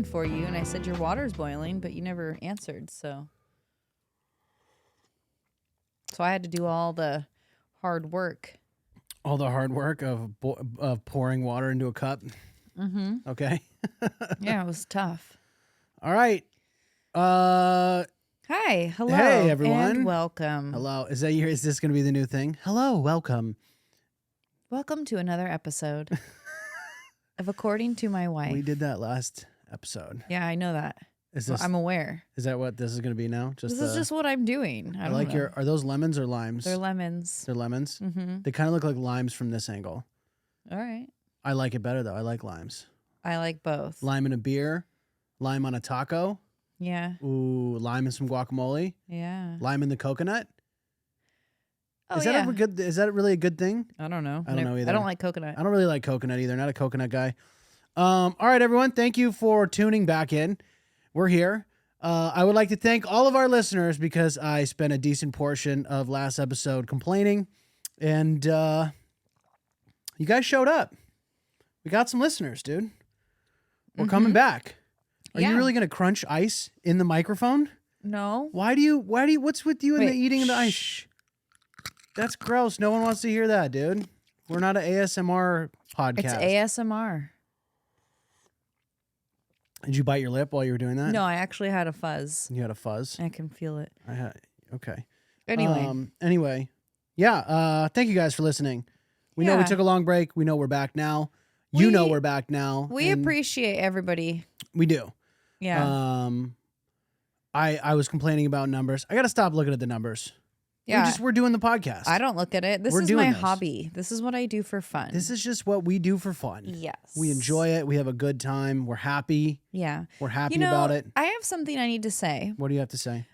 boiling for you, and I said your water's boiling, but you never answered, so I had to do all the hard work. All the hard work of pouring water into a cup. Mm-hmm. Okay. Yeah, it was tough. All right. Hi, hello. Hey, everyone. And welcome. Hello. Is this going to be the new thing? Hello, welcome. Welcome to another episode of According to My Wife. We did that last episode. Yeah, I know that. I'm aware. Is that what this is going to be now? This is just what I'm doing. I don't know. Are those lemons or limes? They're lemons. They're lemons? Mm-hmm. They kind of look like limes from this angle. All right. I like it better, though. I like limes. I like both. Lime in a beer. Lime on a taco. Yeah. Ooh, lime in some guacamole. Yeah. Lime in the coconut. Oh, is that really a good thing? I don't know. I don't know either. I don't like coconut. I don't really like coconut either. Not a coconut guy. All right, everyone. Thank you for tuning back in. We're here. I would like to thank all of our listeners because I spent a decent portion of last episode complaining, and you guys showed up. We got some listeners, dude. We're coming back. Are you really going to crunch ice in the microphone? No. Why do you, what's with you and the eating of the ice? Shh. That's gross. No one wants to hear that, dude. We're not an ASMR podcast. It's ASMR. Did you bite your lip while you were doing that? No, I actually had a fuzz. You had a fuzz? I can feel it. Okay. Anyway. Yeah. Thank you guys for listening. We know we took a long break. We know we're back now. You know we're back now. We appreciate everybody. We do. Yeah. I was complaining about numbers. I got to stop looking at the numbers. Yeah. We're doing the podcast. I don't look at it. This is my hobby. This is what I do for fun. This is just what we do for fun. Yes. We enjoy it. We have a good time. We're happy. Yeah. We're happy about it. I have something I need to say. What do you have to say?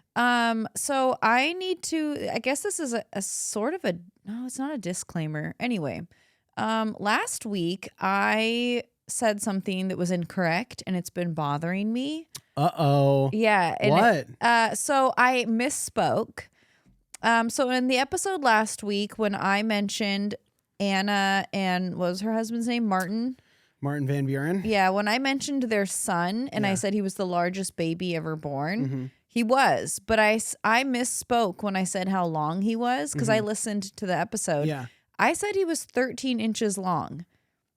So I need to, I guess this is a sort of no, it's not a disclaimer. Anyway, last week I said something that was incorrect and it's been bothering me. Uh-oh. Yeah. What? So I misspoke. So in the episode last week when I mentioned Anna and what was her husband's name? Martin Van Buren? Yeah, when I mentioned their son and I said he was the largest baby ever born, he was. But I misspoke when I said how long he was because I listened to the episode. Yeah. I said he was 13 inches long.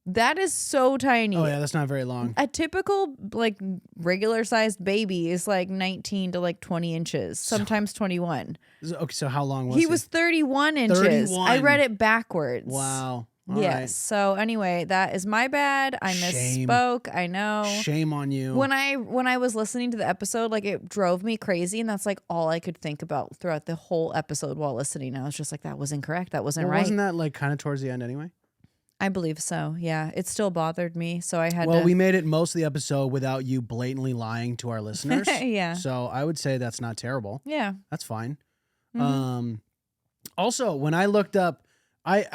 That is so tiny. Oh, yeah, that's not very long. A typical, like, regular-sized baby is, like, 19 to, like, 20 inches, sometimes 21. Okay, so how long was he? He was 31 inches. 31. I read it backwards. Wow. All yes. right. So, anyway, that is my bad. I misspoke. I know. Shame on you. When I was listening to the episode, like, it drove me crazy, and that's, like, all I could think about throughout the whole episode while listening. I was just like, that was incorrect. That wasn't right. Wasn't that, like, kind of towards the end anyway? I believe so. Yeah. It still bothered me. So I had to. Well, we made it most of the episode without you blatantly lying to our listeners. Yeah. So I would say that's not terrible. Yeah. That's fine. Mm-hmm. Also, when I looked up, I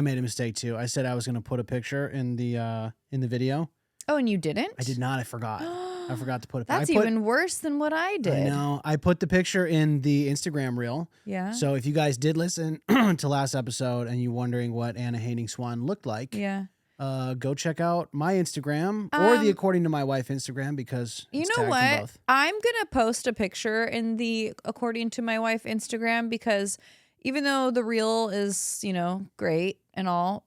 made a mistake too. I said I was going to put a picture in the video. Oh, and you didn't? I did not. I forgot. I forgot to put a picture. That's even worse than what I did. I know. I put the picture in the Instagram reel. Yeah. So if you guys did listen to last episode and you're wondering what Anna Hating Swan looked like, yeah, go check out my Instagram or the According to My Wife Instagram because you it's know tagged what? in both. I'm gonna post a picture in the According to My Wife Instagram because even though the reel is great and all,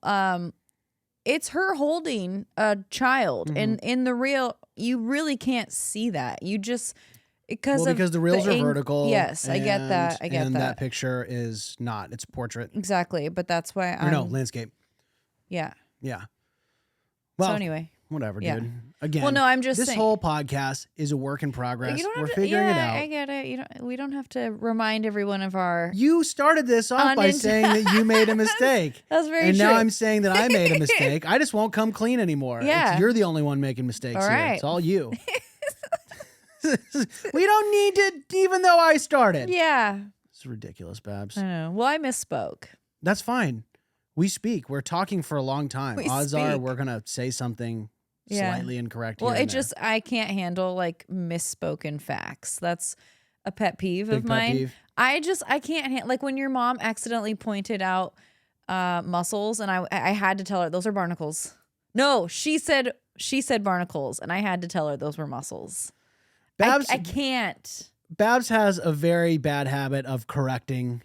it's her holding a child, and in the reel you really can't see that. You just because the reels are vertical. Yes, I get that. And that picture is not. It's portrait. Exactly, but that's why landscape. Yeah. Yeah. Well, so anyway. Whatever, dude. Again, well, no, I'm just this saying, whole podcast is a work in progress. We're to, figuring it out. I get it. We don't have to remind everyone of our. You started this off by saying that you made a mistake. That's very and true. Now I'm saying that I made a mistake. I just won't come clean anymore. Yeah. You're the only one making mistakes all right. here. It's all you. We don't need to, even though I started. Yeah. It's ridiculous, Babs. I know. Well, I misspoke. That's fine. We speak. We're talking for a long time. Odds are we're going to say something slightly incorrect. Well, I can't handle like misspoken facts. That's a pet peeve of mine. I can't like when your mom accidentally pointed out mussels and I had to tell her those are barnacles. No, she said She said barnacles, and I had to tell her those were mussels. Babs, I can't. Babs has a very bad habit of correcting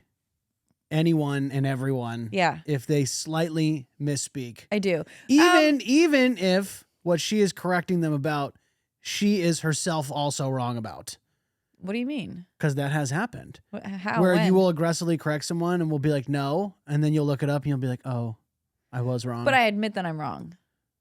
anyone and everyone. Yeah. If they slightly misspeak. I do. Even if what she is correcting them about, she is herself also wrong about. What do you mean? Because that has happened. How? Where When? you will aggressively correct someone and will be like, no. And then you'll look it up and you'll be like, oh, I was wrong. But I admit that I'm wrong.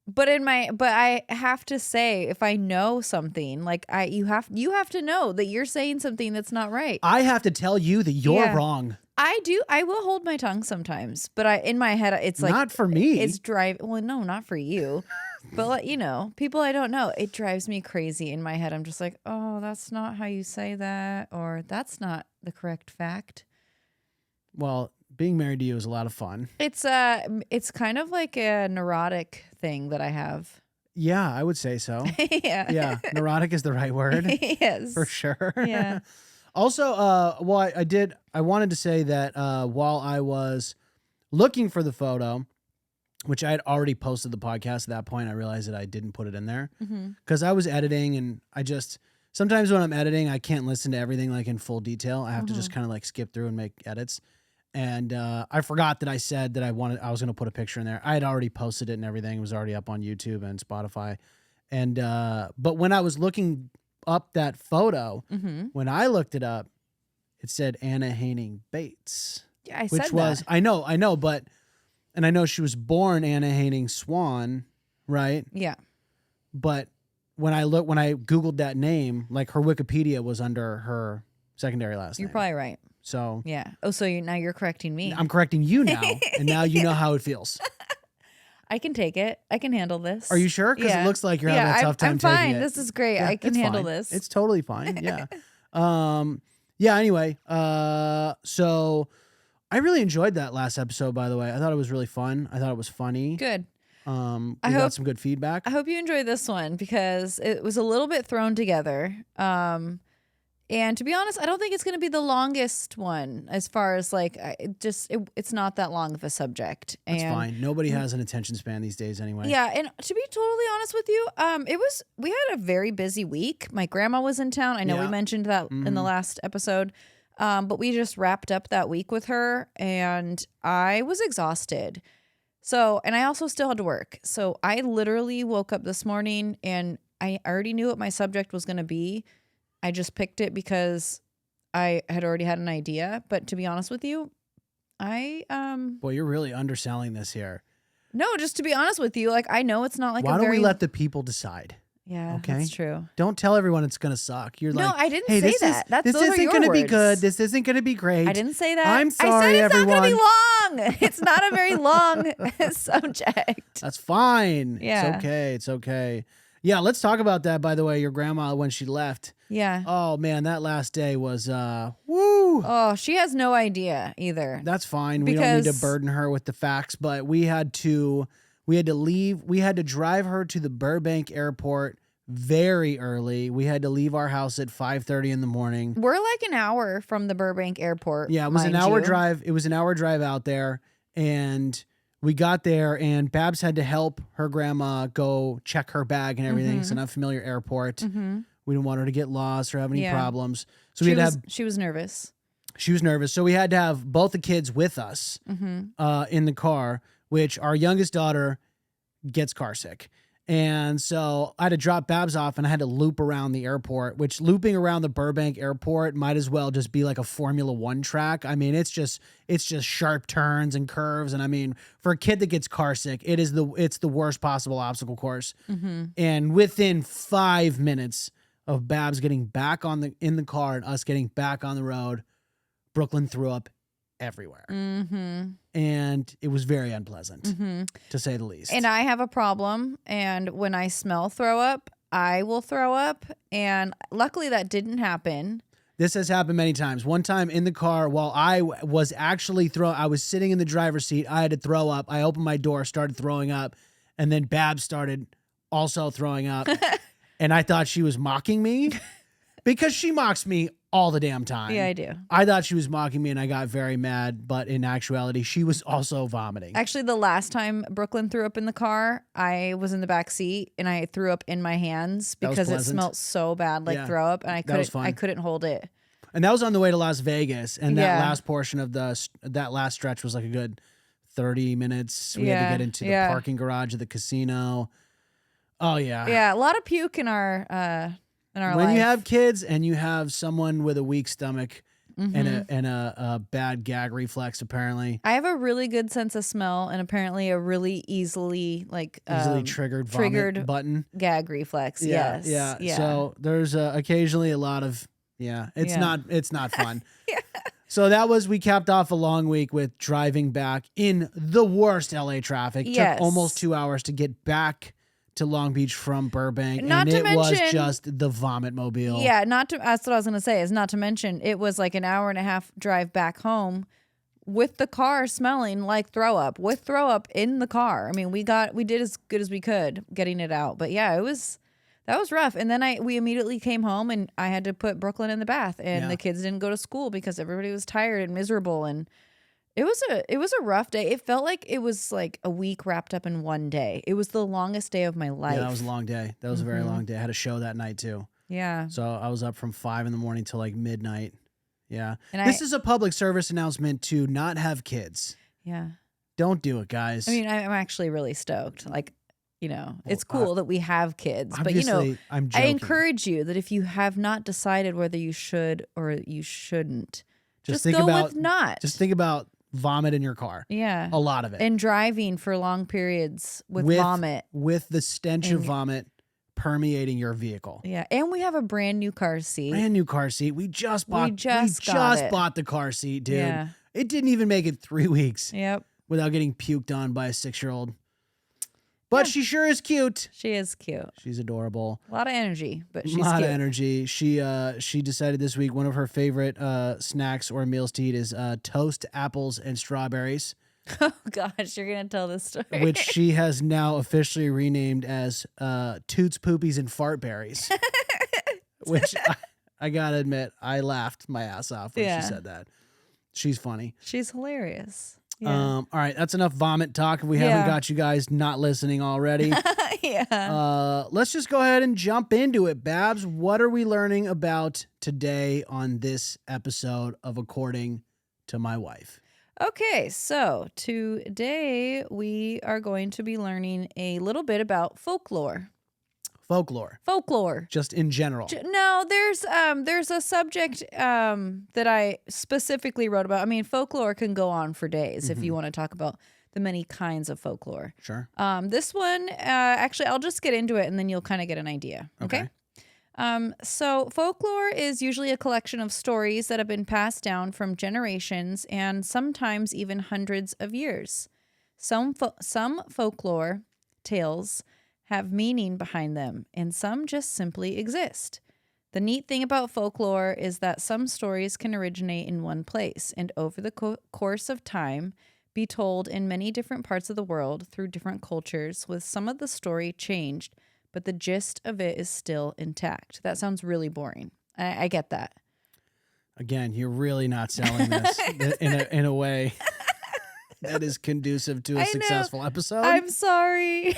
But I have to say, if I know something, like you have to know that you're saying something that's not right. I have to tell you that you're wrong. I do. I will hold my tongue sometimes, but in my head, it's like not for me. It's driving. Well, no, not for you. But people I don't know, it drives me crazy in my head. I'm just like, oh, that's not how you say that, or that's not the correct fact. Well, being married to you is a lot of fun. It's kind of like a neurotic thing that I have. Yeah, I would say so. Yeah, neurotic is the right word. Yes, for sure. Yeah. Also, I wanted to say that while I was looking for the photo, which I had already posted the podcast at that point, I realized that I didn't put it in there because I was editing, and sometimes when I'm editing, I can't listen to everything like in full detail. I have to just kind of like skip through and make edits. And I forgot that I said that I was going to put a picture in there. I had already posted it and everything. It was already up on YouTube and Spotify. And but when I was looking up that photo, when I looked it up, it said Anna Haining Bates. Yeah, I said that. I know, but and I know she was born Anna Haining Swan, right? Yeah. But when I Googled that name, like her Wikipedia was under her secondary last name. You're probably right. So yeah. Oh, so now you're correcting me. I'm correcting you now, and now you know how it feels. I can take it. I can handle this. Are you sure? Because it looks like you're having a tough time I'm taking fine. it. This is great. Yeah, I can handle fine. this. It's totally fine. Yeah. Yeah. Anyway. So I really enjoyed that last episode. By the way, I thought it was really fun. I thought it was funny. Good. We got some good feedback. I hope you enjoyed this one because it was a little bit thrown together. And to be honest, I don't think it's going to be the longest one as far as like it's not that long of a subject. That's fine. Nobody has an attention span these days anyway. Yeah, and to be totally honest with you, we had a very busy week. My grandma was in town. I know we mentioned that in the last episode. But we just wrapped up that week with her and I was exhausted. So, and I also still had to work. So I literally woke up this morning and I already knew what my subject was going to be. I just picked it because I had already had an idea. But to be honest with you, Boy, you're really underselling this here. No, just to be honest with you, like I know it's not like Why don't we let the people decide? Yeah, okay, that's true. Don't tell everyone it's gonna suck. You're no, like, I didn't hey, say that. This those isn't are gonna your be words. good. This isn't gonna be great. I didn't say that. I'm sorry, I said it's everyone. not gonna be long. It's not a very long subject. That's fine. Yeah, It's okay. Yeah, let's talk about that. By the way, your grandma when she left. Yeah. Oh man, that last day was woo. Oh, she has no idea either. That's fine. We don't need to burden her with the facts, but we had to leave. We had to drive her to the Burbank airport very early. We had to leave our house at 5:30 in the morning. We're like an hour from the Burbank airport. Yeah, it was an hour drive. It was an hour drive out there, and we got there, and Babs had to help her grandma go check her bag and everything. It's an unfamiliar airport. We didn't want her to get lost or have any problems. So she was nervous. She was nervous. So we had to have both the kids with us in the car, which our youngest daughter gets car sick. And so I had to drop Babs off and I had to loop around the airport, which looping around the Burbank airport might as well just be like a Formula One track. I mean, it's just sharp turns and curves. And I mean, for a kid that gets car sick, it's the worst possible obstacle course. And within 5 minutes of Babs getting back in the car and us getting back on the road, Brooklyn threw up everywhere. And it was very unpleasant, to say the least. And I have a problem. And when I smell throw up, I will throw up. And luckily that didn't happen. This has happened many times. One time in the car while I was actually I was sitting in the driver's seat. I had to throw up. I opened my door, started throwing up. And then Babs started also throwing up. And I thought she was mocking me because she mocks me all the damn time. Yeah, I do. I thought she was mocking me and I got very mad, but in actuality, she was also vomiting. Actually, the last time Brooklyn threw up in the car, I was in the back seat and I threw up in my hands because it smelled so bad, like throw up, and I couldn't hold it. And that was on the way to Las Vegas, and that Yeah. last portion of that last stretch was like a good 30 minutes. We had to get into the parking garage of the casino. Oh yeah. Yeah, a lot of puke in our When life. you have kids and you have someone with a weak stomach and a bad gag reflex, apparently. I have a really good sense of smell and apparently a really easily triggered vomit button. Gag reflex. Yeah, Yes. yeah. So there's occasionally a lot of it's not fun. So we capped off a long week with driving back in the worst LA traffic. Yes. Took almost 2 hours to get back to Long Beach from Burbank. Not and to it was mention- just the vomit mobile. Yeah, that's what I was gonna say, is not to mention it was like an hour and a half drive back home with the car smelling like throw up, with throw up in the car. I mean, we did as good as we could getting it out. But yeah, that was rough. And then we immediately came home and I had to put Brooklyn in the bath, and the kids didn't go to school because everybody was tired and miserable, and it was a rough day. It felt like it was like a week wrapped up in one day. It was the longest day of my life. Yeah, that was a long day. That was a very long day. I had a show that night too. Yeah. So I was up from 5 a.m. till like midnight. Yeah. And this is a public service announcement to not have kids. Yeah. Don't do it, guys. I mean, I'm actually really stoked. Like, it's cool that we have kids, but I'm joking. I encourage you that if you have not decided whether you should or you shouldn't, just think go about, with not. Just think about vomit in your car. Yeah. A lot of it. And driving for long periods with vomit. With the stench of vomit permeating your vehicle. Yeah. And we have a brand new car seat. Brand new car seat. We just bought the car seat, dude. Yeah. It didn't even make it 3 weeks. Yep. Without getting puked on by a 6-year-old. But she sure is cute. She is cute. She's adorable. A lot of energy, but she's cute. A lot cute. of energy. She decided this week one of her favorite snacks or meals to eat is toast, apples, and strawberries. Oh gosh, you're gonna tell this story. Which she has now officially renamed as Toots, Poopies, and Fartberries. Which I gotta admit, I laughed my ass off when she said that. She's funny. She's hilarious. Yeah. All right, that's enough vomit talk. If we haven't got you guys not listening already, let's just go ahead and jump into it. Babs, what are we learning about today on this episode of According to My Wife? Okay, so today we are going to be learning a little bit about folklore. Folklore. Just in general. No, there's a subject that I specifically wrote about. I mean, folklore can go on for days if you want to talk about the many kinds of folklore. Sure. This one, actually, I'll just get into it and then you'll kind of get an idea. Okay. So folklore is usually a collection of stories that have been passed down from generations and sometimes even hundreds of years. Some folklore tales have meaning behind them, and some just simply exist. The neat thing about folklore is that some stories can originate in one place and over the course of time be told in many different parts of the world through different cultures, with some of the story changed, but the gist of it is still intact. That sounds really boring. I get that. Again, you're really not selling this in a way that is conducive to a successful episode. I'm sorry.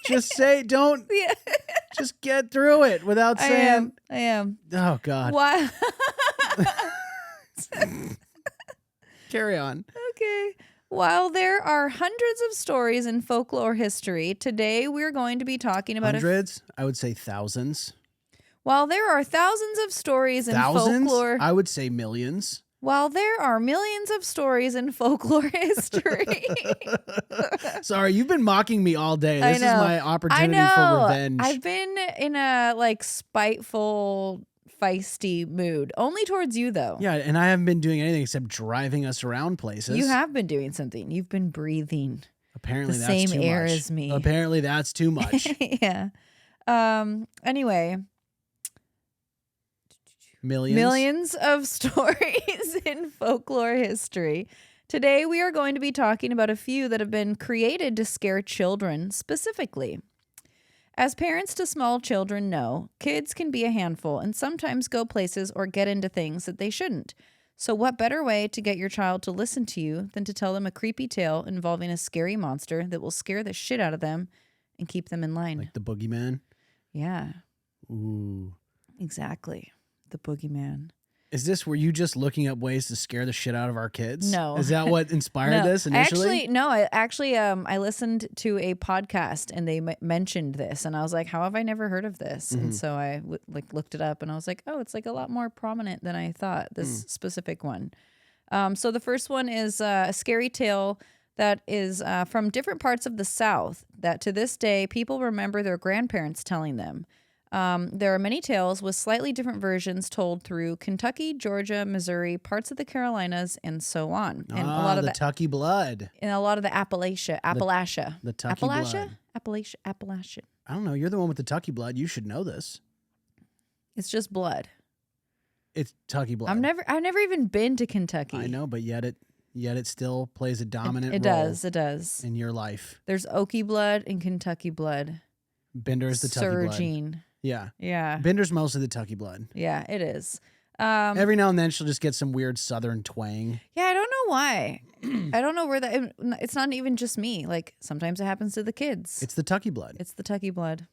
Just say, don't. Yeah. Just get through it without saying. I am. Oh, God. Why? Carry on. Okay. While there are hundreds of stories in folklore history, today we're going to be talking about hundreds. I would say thousands. While there are thousands of stories in folklore, I would say millions. While there are millions of stories in folklore history. Sorry, you've been mocking me all day. This is my opportunity for revenge. I've been in a spiteful, feisty mood. Only towards you, though. Yeah, and I haven't been doing anything except driving us around places. You have been doing something. You've been breathing. Apparently, the that's same too air much. as me. Apparently, that's too much. Yeah. Anyway. Millions of stories in folklore history. Today, we are going to be talking about a few that have been created to scare children specifically. As parents to small children know, kids can be a handful and sometimes go places or get into things that they shouldn't. So what better way to get your child to listen to you than to tell them a creepy tale involving a scary monster that will scare the shit out of them and keep them in line? Like the boogeyman? Yeah. Ooh. Exactly. The boogeyman. Were you just looking up ways to scare the shit out of our kids? No. Is that what inspired this initially? I listened to a podcast and they mentioned this and I was like, how have I never heard of this? And so I looked it up and I was like, oh, it's like a lot more prominent than I thought, this specific one. So the first one is a scary tale that is from different parts of the South that to this day people remember their grandparents telling them. There are many tales with slightly different versions told through Kentucky, Georgia, Missouri, parts of the Carolinas, and so on. And a lot of the Tucky blood. And a lot of the Appalachia. The Tucky blood. Appalachia. I don't know. You're the one with the Tucky blood. You should know this. It's just blood. It's Tucky blood. I've never even been to Kentucky. I know, but yet it still plays a dominant it role. It does. In your life. There's Okie blood and Kentucky blood. Bender's the Tucky blood. Surging. Yeah. Yeah. Bender's mostly the Tucky blood. Yeah, it is. Every now and then she'll just get some weird southern twang. Yeah, I don't know why. I don't know where that... It's not even just me. Like, sometimes it happens to the kids. It's the Tucky blood. It's the Tucky blood.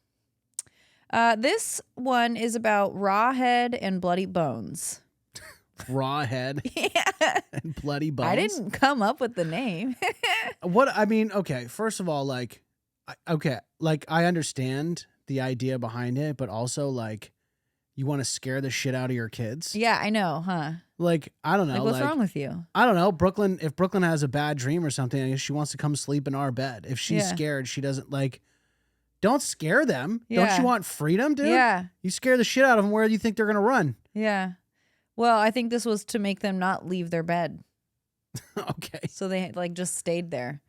This one is about raw head and bloody bones. Raw head? Yeah. And bloody bones? I didn't come up with the name. Okay, first of all, I understand the idea behind it, but also like you want to scare the shit out of your kids. Yeah, I know, huh? Like, I don't know. Like, what's wrong with you? I don't know. If Brooklyn has a bad dream or something, I guess she wants to come sleep in our bed. If she's scared, she doesn't don't scare them. Yeah. Don't you want freedom, dude? Yeah. You scare the shit out of them. Where do you think they're going to run? Yeah. Well, I think this was to make them not leave their bed. Okay. So they just stayed there.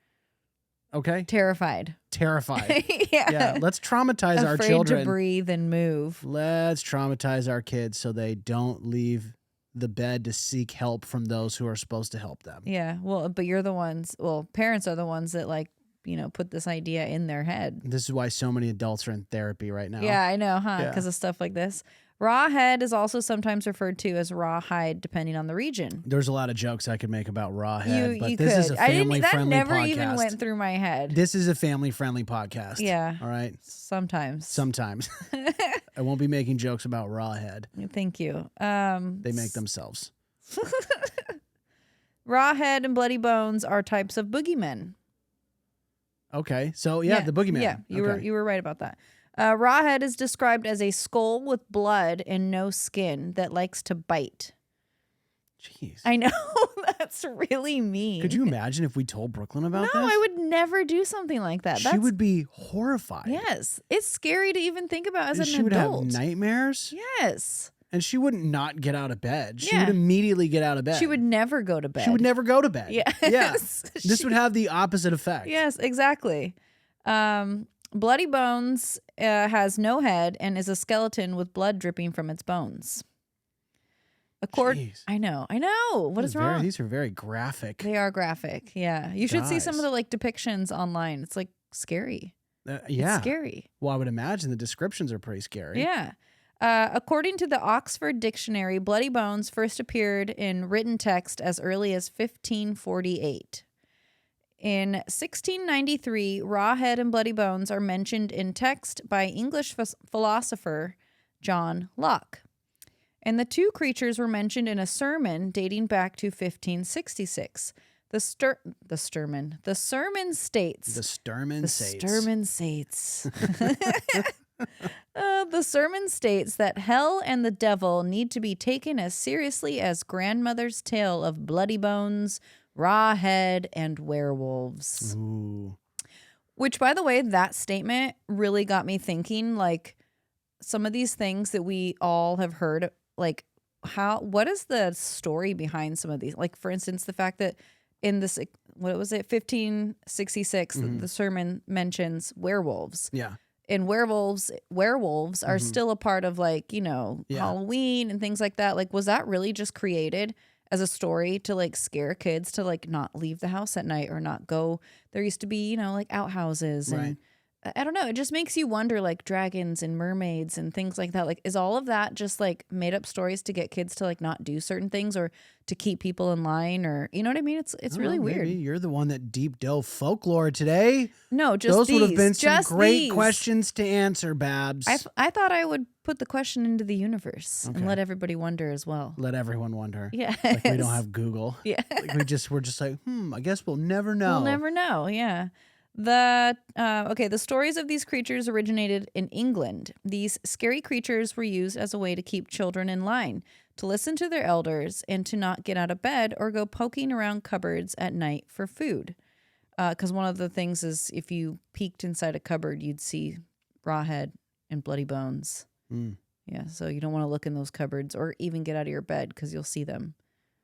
Okay. Terrified. Yeah. Let's traumatize our children. Afraid to breathe and move. Let's traumatize our kids so they don't leave the bed to seek help from those who are supposed to help them. Yeah. Well, but you're the ones, parents are the ones that put this idea in their head. This is why so many adults are in therapy right now. Yeah, I know, huh? Yeah. Because of stuff like this. Raw head is also sometimes referred to as raw hide, depending on the region. There's a lot of jokes I could make about raw head, but you this is could. a family-friendly podcast. That never even went through my head. This is a family-friendly podcast. Yeah. All right? Sometimes. I won't be making jokes about raw head. Thank you. They make themselves. Raw head and bloody bones are types of boogeymen. Okay. So, the boogeyman. Yeah, you were right about that. Raw head is described as a skull with blood and no skin that likes to bite. Jeez. I know. That's really mean. Could you imagine if we told Brooklyn about this? No, I would never do something like that. She would be horrified. Yes. It's scary to even think about as an adult. She would have nightmares. Yes. And she wouldn't not get out of bed. She Yeah. would immediately get out of bed. She would never go to bed. She would never go to bed. Yes. Yeah. This would have the opposite effect. Yes, exactly. Bloody Bones has no head and is a skeleton with blood dripping from its bones. Jeez. I know. What is wrong? These are very graphic. They are graphic. Yeah. You should see some of the depictions online. It's scary. Yeah. It's scary. Well, I would imagine the descriptions are pretty scary. Yeah. According to the Oxford Dictionary, bloody bones first appeared in written text as early as 1548. In 1693, raw head and bloody bones are mentioned in text by English philosopher John Locke. And the two creatures were mentioned in a sermon dating back to 1566. The sermon states. The sermon states that hell and the devil need to be taken as seriously as grandmother's tale of bloody bones, raw head, and werewolves. Ooh. Which, by the way, that statement really got me thinking, some of these things that we all have heard, what is the story behind some of these? For instance, the fact that in this, 1566, the sermon mentions werewolves. Yeah. And werewolves are still a part of Halloween and things like that. Was that really just created as a story to scare kids to not leave the house at night or not go? There used to be, outhouses and I don't know. It just makes you wonder, like dragons and mermaids and things like that. Like, is all of that just like made up stories to get kids to like not do certain things or to keep people in line, or you know what I mean? It's really weird. Maybe you're the one that deep dove folklore today. No, just those these. would have been some just great these. questions to answer, Babs. I thought I would put the question into the universe and let everybody wonder as well. Let everyone wonder. Yeah, Like we don't have Google. Yeah, Like we're just like, I guess we'll never know. we'll never know. Yeah. The stories of these creatures originated in England. These scary creatures were used as a way to keep children in line, to listen to their elders, and to not get out of bed or go poking around cupboards at night for food. Because one of the things is if you peeked inside a cupboard, you'd see raw head and bloody bones. Yeah, so you don't want to look in those cupboards or even get out of your bed because you'll see them.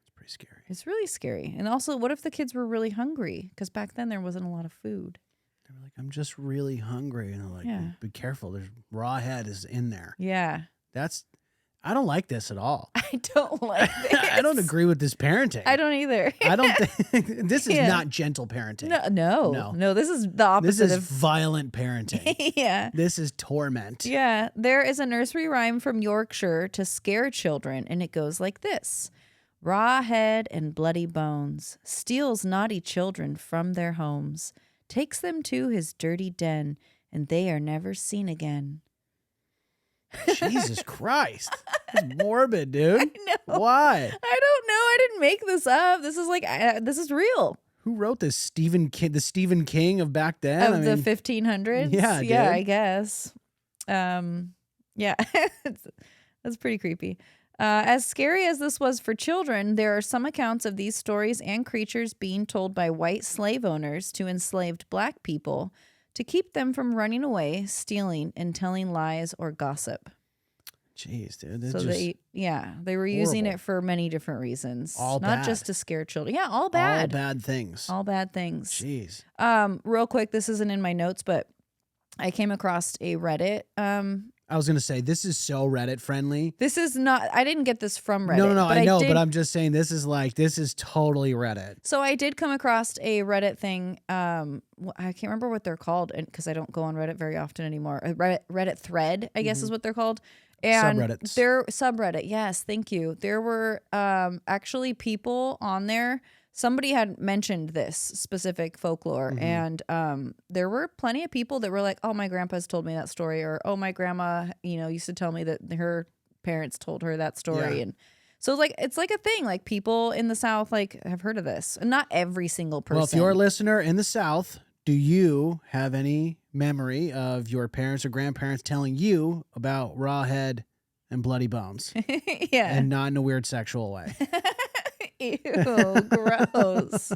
It's pretty scary. It's really scary. And also, what if the kids were really hungry? Because back then there wasn't a lot of food. They were like, I'm just really hungry. And they're like, be careful. There's raw head is in there. Yeah. I don't like this at all. I don't like this. I don't agree with this parenting. I don't either. I don't think this is not gentle parenting. No. This is the opposite. This is violent parenting. Yeah. This is torment. Yeah. There is a nursery rhyme from Yorkshire to scare children, and it goes like this. Raw head and bloody bones, steals naughty children from their homes, takes them to his dirty den, and they are never seen again. Jesus Christ. That's morbid, dude. I know. Why? I don't know. I didn't make this up. This is this is real. Who wrote this? Stephen King, the Stephen King of back then? Of the 1500s? Yeah, yeah, dude. I guess. Yeah. That's pretty creepy. As scary as this was for children, there are some accounts of these stories and creatures being told by white slave owners to enslaved black people to keep them from running away, stealing, and telling lies or gossip. Jeez, dude. So they were using it for many different reasons. Not bad. just to scare children. Yeah, all bad. All bad things. All bad things. Jeez. Real quick, this isn't in my notes, but I came across a Reddit. I was going to say, this is so Reddit friendly. This is not, I didn't get this from Reddit. No, I know, but I'm just saying this is totally Reddit. So I did come across a Reddit thing. I can't remember what they're called because I don't go on Reddit very often anymore. A Reddit thread, I guess is what they're called. And subreddits. They're subreddit. Yes, thank you. There were actually people on there. Somebody had mentioned this specific folklore, and there were plenty of people that were like, "Oh, my grandpa's told me that story," or "Oh, my grandma, used to tell me that her parents told her that story." Yeah. And so, it's like a thing. Like people in the South, have heard of this, and not every single person. Well, if you're a listener in the South, do you have any memory of your parents or grandparents telling you about raw head and bloody bones? Yeah, and not in a weird sexual way. Ew, gross.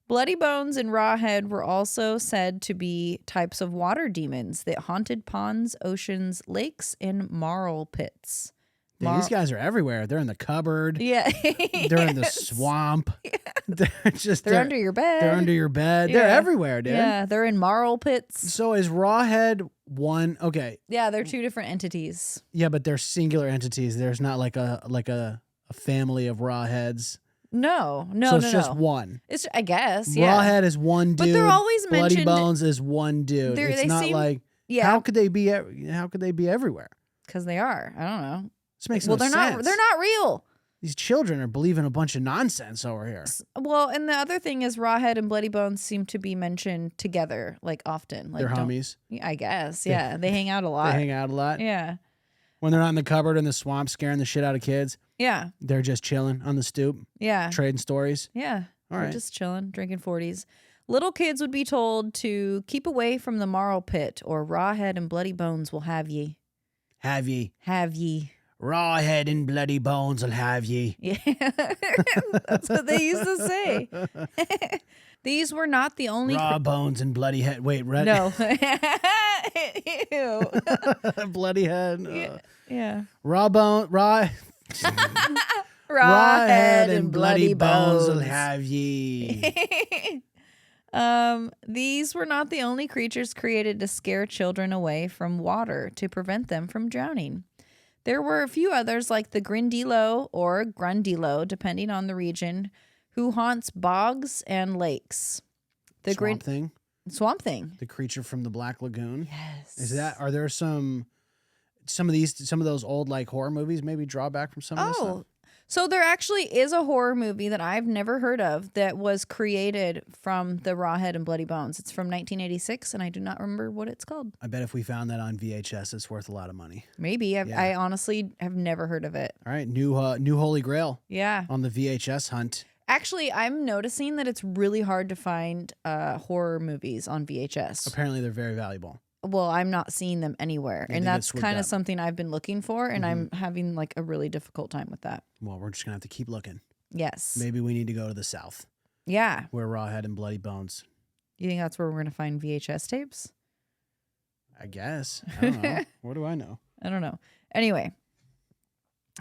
Bloody bones and raw head were also said to be types of water demons that haunted ponds, oceans, lakes, and marl pits. Dude, these guys are everywhere. They're in the cupboard. Yeah. They're in the swamp. Yeah. They're under your bed. They're under your bed. Yeah. They're everywhere, dude. Yeah, they're in marl pits. So is raw head one? Okay. Yeah, they're two different entities. Yeah, but they're singular entities. There's not like a family of raw heads. No. So it's just one. It's, I guess, yeah. Raw head is one dude. But they're always Bloody mentioned. bones is one dude. It's not like, how could they be everywhere? Because they are. I don't know. This makes no sense. They're not real. These children are believing a bunch of nonsense over here. Well, and the other thing is Rawhead and Bloody Bones seem to be mentioned together, often. They're homies. I guess, yeah. They hang out a lot. They hang out a lot? Yeah. When they're not in the cupboard in the swamp scaring the shit out of kids? Yeah. They're just chilling on the stoop? Yeah. Trading stories? Yeah. All They're right. just chilling, drinking 40s. Little kids would be told to keep away from the marl pit, or Rawhead and Bloody Bones will have ye. Have ye. Have ye. Raw head and bloody bones will have ye. Yeah. That's what they used to say. These were not the only... Raw bones and bloody head. Wait, red? No. Ew. Bloody head. Yeah. Raw Raw head head and bloody bones will have ye. These were not the only creatures created to scare children away from water to prevent them from drowning. There were a few others like the Grindilo or Grundilo, depending on the region, who haunts bogs and lakes. Swamp thing? Swamp Thing. The creature from the Black Lagoon. Yes. Are there some of those old like horror movies maybe draw back from some of this stuff? Oh, so there actually is a horror movie that I've never heard of that was created from the Rawhead and Bloody Bones. It's from 1986, and I do not remember what it's called. I bet if we found that on VHS, it's worth a lot of money. Maybe. I honestly have never heard of it. All right, new Holy Grail. Yeah. On the VHS hunt. Actually, I'm noticing that it's really hard to find horror movies on VHS. Apparently, they're very valuable. Well, I'm not seeing them anywhere. Yeah, and that's kind of something I've been looking for, and I'm having like a really difficult time with that. Well, we're just going to have to keep looking. Yes. Maybe we need to go to the South. Yeah. Where Rawhead and Bloody Bones. You think that's where we're going to find VHS tapes? I guess. I don't know. What do I know? I don't know. Anyway.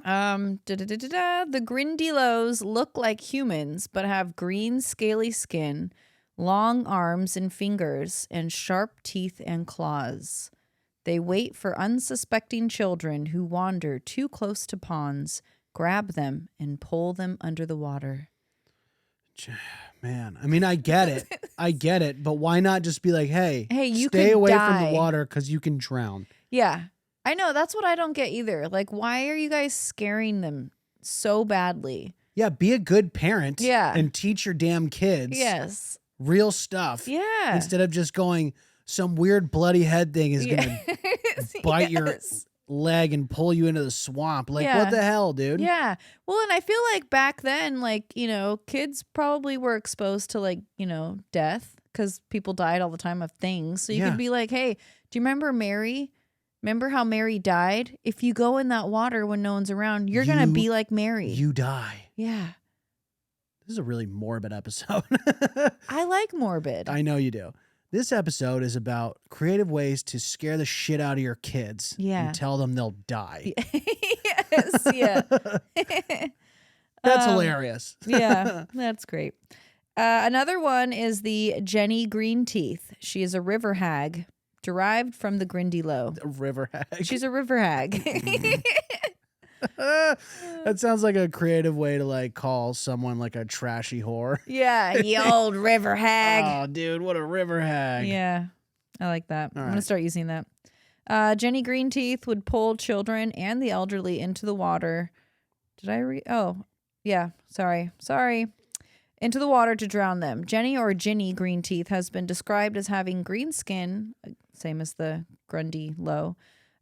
The Grindylows look like humans, but have green, scaly skin, long arms and fingers, and sharp teeth and claws. They wait for unsuspecting children who wander too close to ponds, grab them, and pull them under the water. Man, I mean, I get it. But why not just be like, hey, you stay could away die. from the water because you can drown. Yeah. I know. That's what I don't get either. Like, why are you guys scaring them so badly? Yeah, be a good parent. Yeah. And teach your damn kids. Yes. Real stuff. Yeah. Instead of just going, some weird bloody head thing is going to bite your leg and pull you into the swamp. Like, what the hell, dude? Yeah. Well, and I feel like back then, like, kids probably were exposed to, like, death because people died all the time of things. So you could be like, hey, do you remember Mary? Remember how Mary died? If you go in that water when no one's around, you're going to be like Mary. You die. Yeah. This is a really morbid episode. I like morbid. I know you do. This episode is about creative ways to scare the shit out of your kids. Yeah. And tell them they'll die. Yes. Yeah. That's hilarious. Yeah. That's great. Another one is the Jenny Greenteeth. She is a river hag. Derived from the Grindylow. A river hag. She's a river hag. That sounds like a creative way to like call someone like a trashy whore. Yeah, you old river hag. Oh, dude, what a river hag. Yeah, I like that. I'm going to right. start using that. Jenny Greenteeth would pull children and the elderly into the water. Did I read? Oh, yeah. Sorry. Into the water to drown them. Jenny or Ginny Greenteeth has been described as having green skin, same as the Grindylow,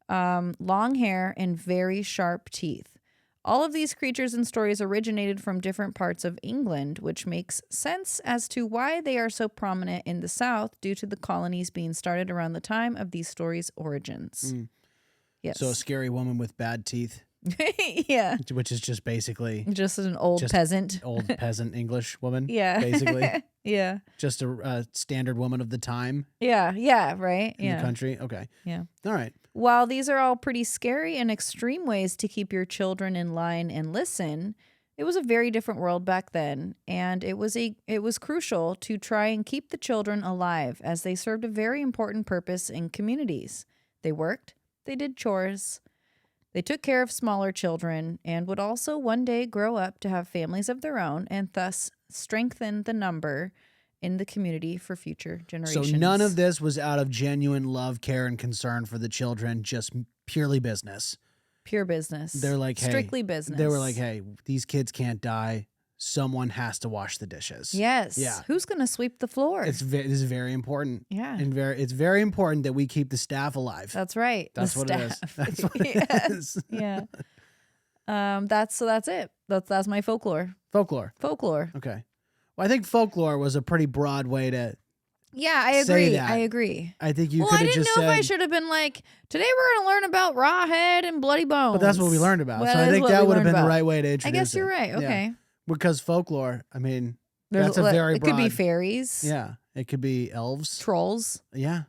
long hair, and very sharp teeth. All of these creatures and stories originated from different parts of England, which makes sense as to why they are so prominent in the South due to the colonies being started around the time of these stories' origins. Yes. So a scary woman with bad teeth. Yeah. Which is just basically just an old peasant. Old peasant English woman. Yeah. Basically. Yeah. Just a standard woman of the time. Yeah. Yeah. Right. In the country. Okay. Yeah. All right. While these are all pretty scary and extreme ways to keep your children in line and listen, it was a very different world back then, and it was crucial to try and keep the children alive as they served a very important purpose in communities. They worked, they did chores, they took care of smaller children, and would also one day grow up to have families of their own and thus strengthen the number in the community for future generations. So none of this was out of genuine love, care, and concern for the children, just purely business. Pure business. They're like, hey, strictly business. They were like, hey, these kids can't die. Someone has to wash the dishes. Yes. Yeah. Who's going to sweep the floor? This is very important. Yeah. And it's very important that we keep the staff alive. That's right. That's what it is. That's what it is. Yeah. That's it. That's my folklore. Folklore. Okay. Well, I think folklore was a pretty broad way to. Yeah, I agree. Say that. I agree. I think you well, could I have didn't just know said. if I should have been like, today we're going to learn about Rawhead and Bloody Bones. But that's what we learned about. Well, so I think that would have been the right way to introduce I guess you're right. Yeah. Okay. Because folklore, I mean, that's a very broad. It could be fairies. Yeah. It could be elves. Trolls. Yeah.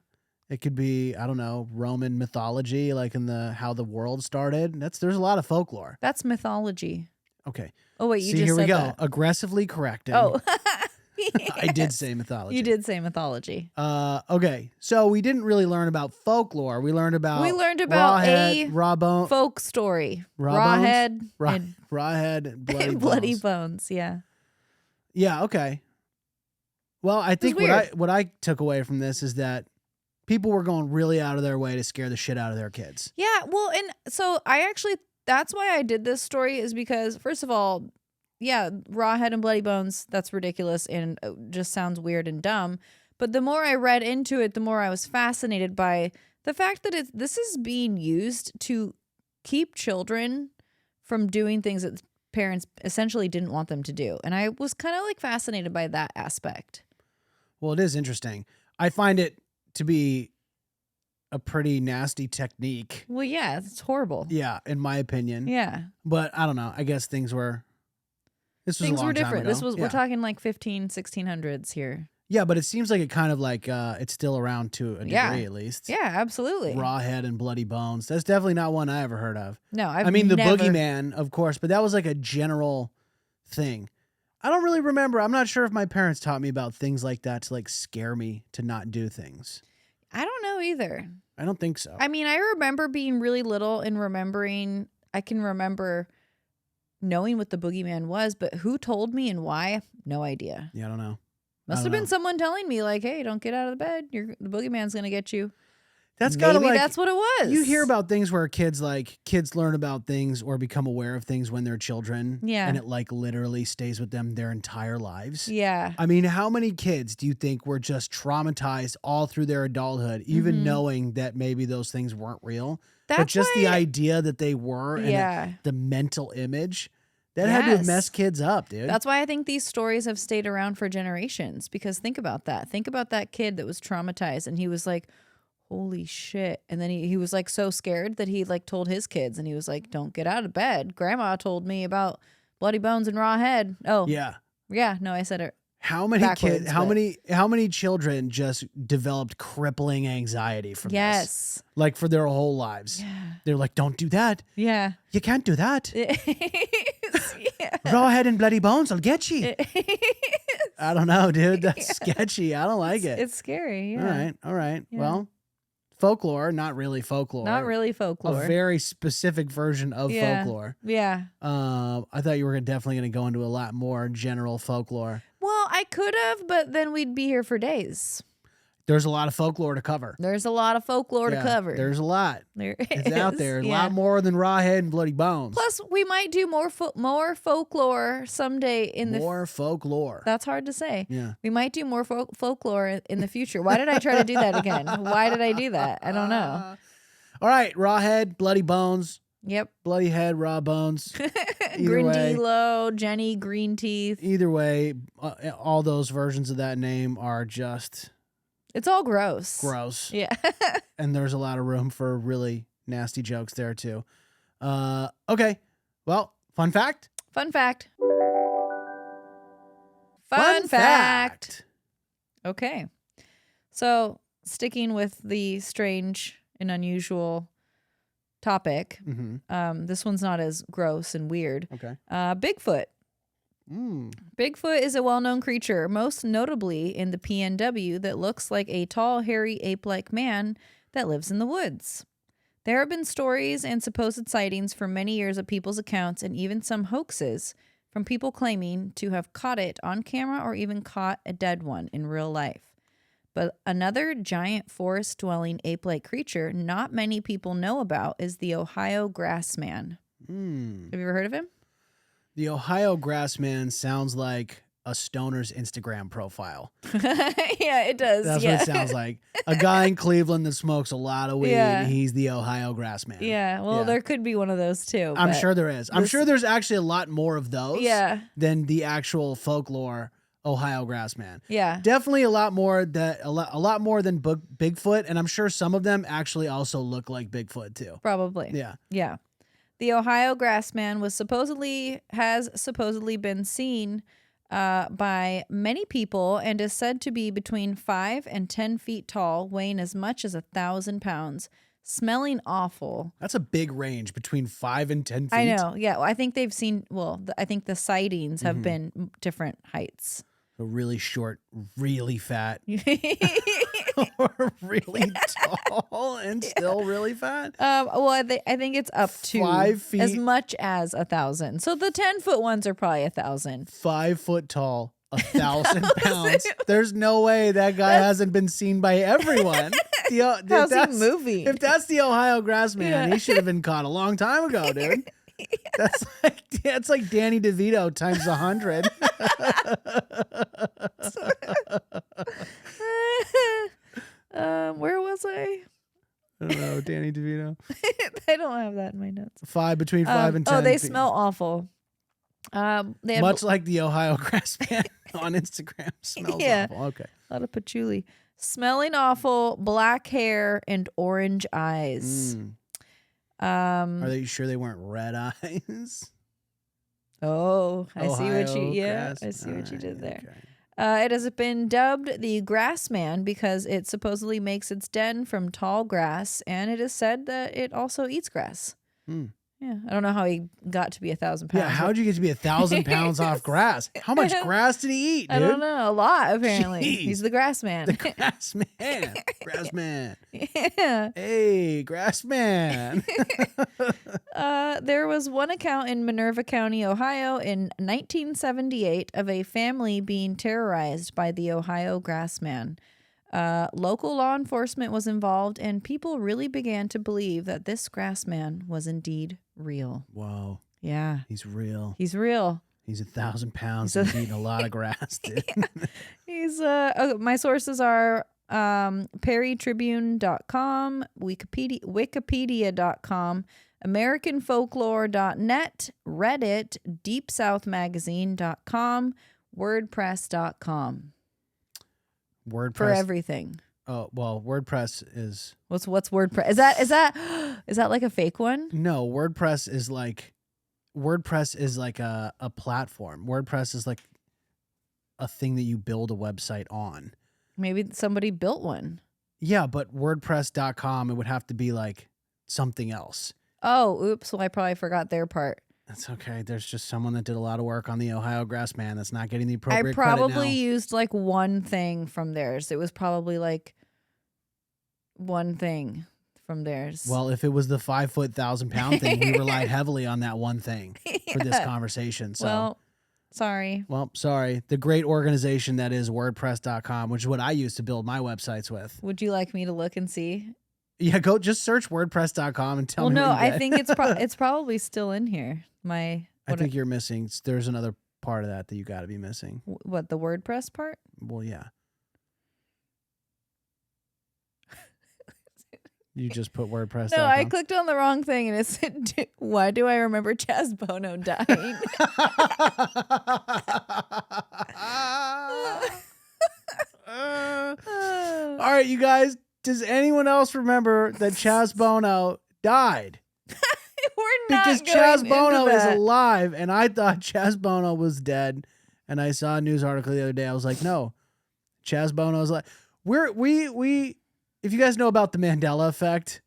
It could be, I don't know, Roman mythology, like in how the world started. There's a lot of folklore. That's mythology. Okay. Oh, wait, you See, just here we said go. that. Aggressively corrected. Oh. I did say mythology. You did say mythology. Okay. So we didn't really learn about folklore. We learned about Rawhead, Rawbone, folk story. Rawhead Rawhead, and Bloody Bones. Yeah. Yeah. Okay. Well, I think weird. what I took away from this is that people were going really out of their way to scare the shit out of their kids. Yeah, well, and so that's why I did this story, is because, first of all, yeah, raw head and bloody bones, that's ridiculous and just sounds weird and dumb. But the more I read into it, the more I was fascinated by the fact that this is being used to keep children from doing things that parents essentially didn't want them to do. And I was kind of like fascinated by that aspect. Well, it is interesting. I find it to be a pretty nasty technique. Well, yeah, it's horrible. Yeah, in my opinion. Yeah. But I don't know. I guess things were different. This was, Yeah. we're talking like 1600s here. Yeah, but it seems like it kind of like it's still around to a degree at least. Yeah, absolutely. Raw head and bloody bones. That's definitely not one I ever heard of. No, I mean, the boogeyman, of course, but that was like a general thing. I don't really remember. I'm not sure if my parents taught me about things like that to like scare me to not do things. I don't know either. I don't think so. I mean, I remember being really little and I can remember knowing what the boogeyman was, but who told me and why? No idea. Yeah, I don't know. Must have been someone telling me like, hey, don't get out of the bed. The boogeyman's going to get you. That's kind of like, that's what it was. You hear about things where kids learn about things or become aware of things when they're children. Yeah. And it like literally stays with them their entire lives. Yeah. I mean, how many kids do you think were just traumatized all through their adulthood, even knowing that maybe those things weren't real? But just the idea that they were and the mental image. That had to have messed kids up, dude. That's why I think these stories have stayed around for generations, because think about that. Think about that kid that was traumatized and he was like, holy shit. And then he was like so scared that he like told his kids and he was like, don't get out of bed. Grandma told me about bloody bones and raw head. Oh, yeah. Yeah. No, I said it. How many kids, how many children just developed crippling anxiety from this? Like for their whole lives. Yeah. They're like, don't do that. Yeah. You can't do that. Raw head and bloody bones will get you. I don't know, dude. That's sketchy. I don't like it. It's scary. Yeah. All right. Yeah. Well, folklore, not really folklore. Not really folklore. A very specific version of folklore. Yeah. I thought you were definitely going to go into a lot more general folklore. Well, I could have, but then we'd be here for days. There's a lot of folklore to cover. There's a lot of folklore to cover. There's a lot. It's out there. A Yeah. lot more than raw head and bloody bones. Plus, we might do more folklore someday in more folklore. That's hard to say. Yeah. We might do more folklore in the future. Why did I try to do that again? Why did I do that? I don't know. All right. Raw head, bloody bones. Yep. Bloody head, raw bones. Grindilo, Jenny, green teeth. Either way, all those versions of that name are just... It's all gross. Gross. Yeah. And there's a lot of room for really nasty jokes there, too. Okay. Well, fun fact? Fun fact. Fun fact. Okay. So, sticking with the strange and unusual topic, this one's not as gross and weird. Okay. Bigfoot. Bigfoot is a well-known creature, most notably in the PNW, that looks like a tall, hairy, ape-like man that lives in the woods. There have been stories and supposed sightings for many years of people's accounts, and even some hoaxes from people claiming to have caught it on camera or even caught a dead one in real life. But another giant forest-dwelling ape-like creature not many people know about is the Ohio grassman. Have you ever heard of him? The Ohio grassman sounds like a stoner's Instagram profile. Yeah, it does. That's what it sounds like. A guy in Cleveland that smokes a lot of weed. Yeah. He's the Ohio grassman. Yeah, well, there could be one of those too. I'm sure there is. I'm sure there's actually a lot more of those than the actual folklore Ohio grassman. Yeah. Definitely a lot more than Bigfoot, and I'm sure some of them actually also look like Bigfoot too. Probably. Yeah. Yeah. The Ohio grassman has supposedly been seen by many people and is said to be between 5 and 10 feet tall, weighing as much as 1,000 pounds, smelling awful. That's a big range, between 5 and 10 feet. I know. Yeah. I think they've seen, I think the sightings have been different heights. A really short, really fat, or really tall and still really fat. Well, I think it's up to 5 feet, as much as 1,000. So the 10-foot ones are probably 1,000. 5 foot tall, 1,000 pounds. There's no way that guy hasn't been seen by everyone. How's he moving? If that's the Ohio grass man, he should have been caught a long time ago, dude. That's like Danny DeVito times 100. Where was I? I don't know, Danny DeVito. I don't have that in my notes. Between 5 and 10. Oh, they smell awful. They have Much like the Ohio grass man on Instagram smells awful. Okay. A lot of patchouli. Smelling awful, black hair, and orange eyes. Are they sure they weren't red eyes? Oh, I see what you. Grass? I see what you did there. Okay. It has been dubbed the grass man because it supposedly makes its den from tall grass, and it is said that it also eats grass. Yeah, I don't know how he got to be 1,000 pounds. Yeah, how'd you get to be 1,000 pounds off grass? How much grass did he eat, dude? I don't know. A lot, apparently. Jeez. He's the grass man. The grass man. Grass man. Yeah. Hey, grass man. There was one account in Minerva County, Ohio in 1978 of a family being terrorized by the Ohio grass man. Local law enforcement was involved, and people really began to believe that this grass man was indeed real. Whoa. Yeah. He's real. He's real. He's 1,000 pounds and eating a lot of grass, dude. He's my sources are perrytribune.com, wikipedia.com, americanfolklore.net, Reddit, deepsouthmagazine.com, wordpress.com. WordPress for everything. Oh, well, WordPress is What's WordPress? Is that like a fake one? no, WordPress is like a platform. WordPress is like a thing that you build a website on. Maybe somebody built one. Yeah, but WordPress.com, it would have to be like something else. Oh, oops. Well, I probably forgot their part. That's okay. There's just someone that did a lot of work on the Ohio grass man that's not getting the appropriate I credit probably now. used like one thing from theirs. It was probably like one thing from theirs. Well, if it was the 5 foot 1,000 pound thing, we relied heavily on that one thing for this conversation. So, well, sorry. Well, sorry. The great organization that is WordPress.com, which is what I used to build my websites with. Would you like me to look and see? Yeah, go just search WordPress.com and tell me. Well, no, what you I get. think it's probably still in here. I think you're missing. There's another part of that you got to be missing. What, the WordPress part? Well, yeah. You just put WordPress.com. No, I clicked on the wrong thing and it said, why do I remember Chaz Bono dying? All right, you guys. Does anyone else remember that Chaz Bono died? We're not Because going Chaz into Bono is that. alive, and I thought Chaz Bono was dead. And I saw a news article the other day. I was like, no, Chaz Bono is alive. We if you guys know about the Mandela effect,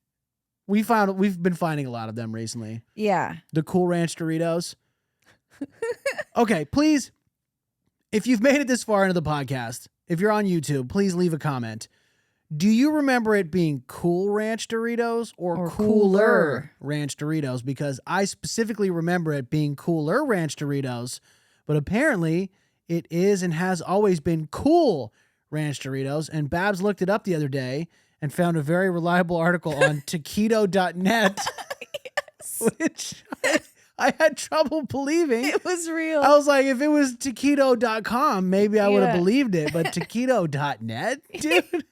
we've been finding a lot of them recently. Yeah. The Cool Ranch Doritos. Okay, please, if you've made it this far into the podcast, if you're on YouTube, please leave a comment. Do you remember it being Cool Ranch Doritos or Cooler Ranch Doritos? Because I specifically remember it being Cooler Ranch Doritos, but apparently it is and has always been Cool Ranch Doritos. And Babs looked it up the other day and found a very reliable article on taquito.net, Yes. which I had trouble believing. It was real. I was like, if it was taquito.com, maybe I would have Yeah. believed it, but taquito.net? Dude,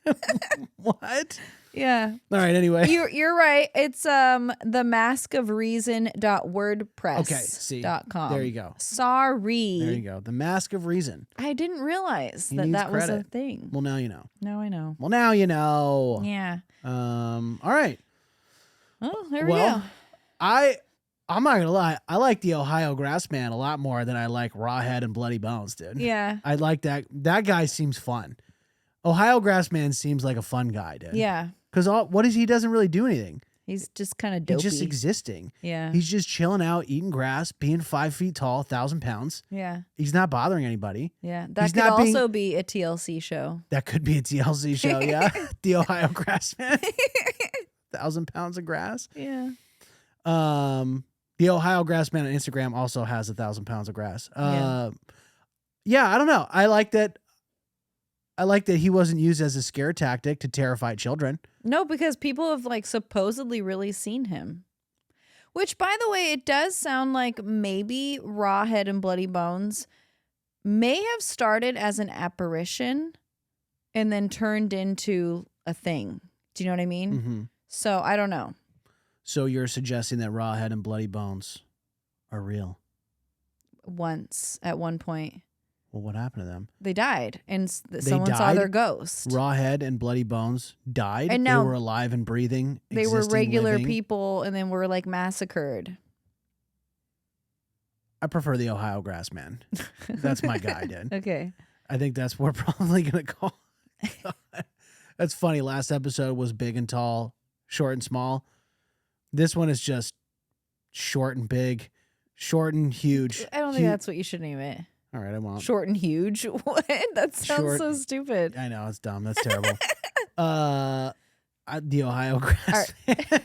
what? Yeah. All right, anyway. You're right. It's themaskofreason.wordpress.com. Okay, see. There you go. Sorry. There you go. The Mask of Reason. I didn't realize He that needs that was a credit. thing. Well, now you know. Now I know. Well, now you know. Yeah. All right. Oh, there we Well, go. I'm not gonna lie. I like the Ohio Grassman a lot more than I like Rawhead and Bloody Bones, dude. Yeah. I like that. That guy seems fun. Ohio Grassman seems like a fun guy, dude. Yeah. Because he doesn't really do anything. He's just kind of dopey. He's just existing. Yeah. He's just chilling out, eating grass, being 5 feet tall, 1,000 pounds. Yeah. He's not bothering anybody. Yeah. That He's could not being- also be a TLC show. That could be a TLC show, yeah. The Ohio Grassman. 1,000 pounds of grass. Yeah. The Ohio Grassman on Instagram also has 1,000 pounds of grass. Yeah. Yeah, I don't know. I like that he wasn't used as a scare tactic to terrify children. No, because people have like supposedly really seen him. Which, by the way, it does sound like maybe Raw Head and Bloody Bones may have started as an apparition and then turned into a thing. Do you know what I mean? Mm-hmm. So I don't know. So you're suggesting that Raw Head and Bloody Bones are real? Once, at one point, Well, what happened to them? they died and someone saw died? their ghost. Raw Head and Bloody Bones died. And now they were alive and breathing. They were regular living. people and then were like massacred. I prefer the Ohio Grassman. That's my guy, dude. Okay. I think that's what we're probably going to call it. That's funny. Last episode was big and tall, short and small. This one is just short and big, short and huge. I don't think that's what you should name it. All right, I won't. Short and huge? What? That sounds so stupid. I know, it's dumb. That's terrible. The Ohio Grassman.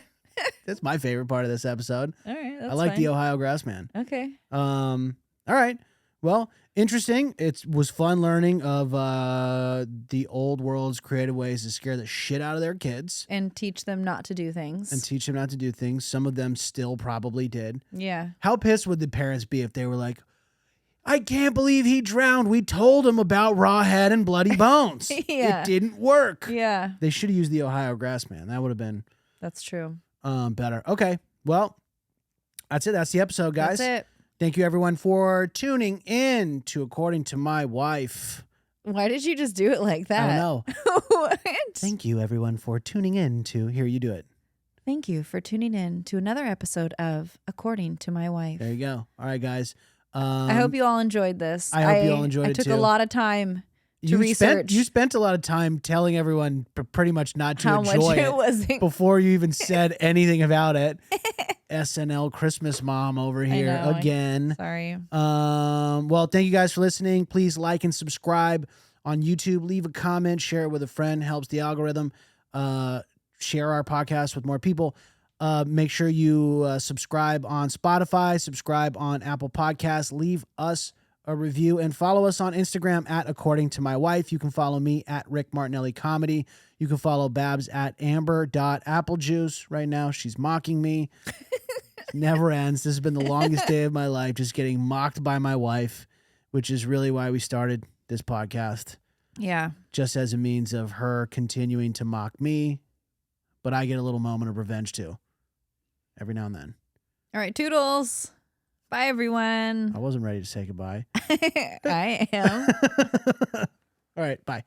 That's my favorite part of this episode. All right, that's I like fine. the Ohio Grassman. Okay. All right. Well, interesting. It was fun learning of the old world's creative ways to scare the shit out of their kids And teach them not to do things. and teach them not to do things. Some of them still probably did. Yeah. How pissed would the parents be if they were like, I can't believe he drowned. We told him about Raw Head and Bloody Bones. Yeah. It didn't work. Yeah. They should have used the Ohio Grassman. That would have been That's true. better. Okay. Well, that's it. That's the episode, guys. That's it. Thank you, everyone, for tuning in to According to My Wife. Why did you just do it like that? I don't know. What? Thank you, everyone, for tuning in to Here You Do It. Thank you for tuning in to another episode of According to My Wife. There you go. All right, guys. I hope you all enjoyed this. I hope you all enjoyed I it, took too. a lot of time to research. You spent a lot of time telling everyone pretty much not to how enjoy much it was. before you even said anything about it. SNL Christmas mom over here know. again. Sorry. Well, thank you guys for listening. Please like and subscribe on YouTube. Leave a comment. Share it with a friend. Helps the algorithm. Share our podcast with more people. Make sure you subscribe on Spotify. Subscribe on Apple Podcasts. Leave us a review and follow us on Instagram at According to My Wife. You can follow me at Rick Martinelli Comedy. You can follow Babs at amber.applejuice. Right now, she's mocking me. It never ends. This has been the longest day of my life, just getting mocked by my wife, which is really why we started this podcast. Yeah. Just as a means of her continuing to mock me. But I get a little moment of revenge too. Every now and then. All right. Toodles. Bye, everyone. I wasn't ready to say goodbye. I am. All right. Bye.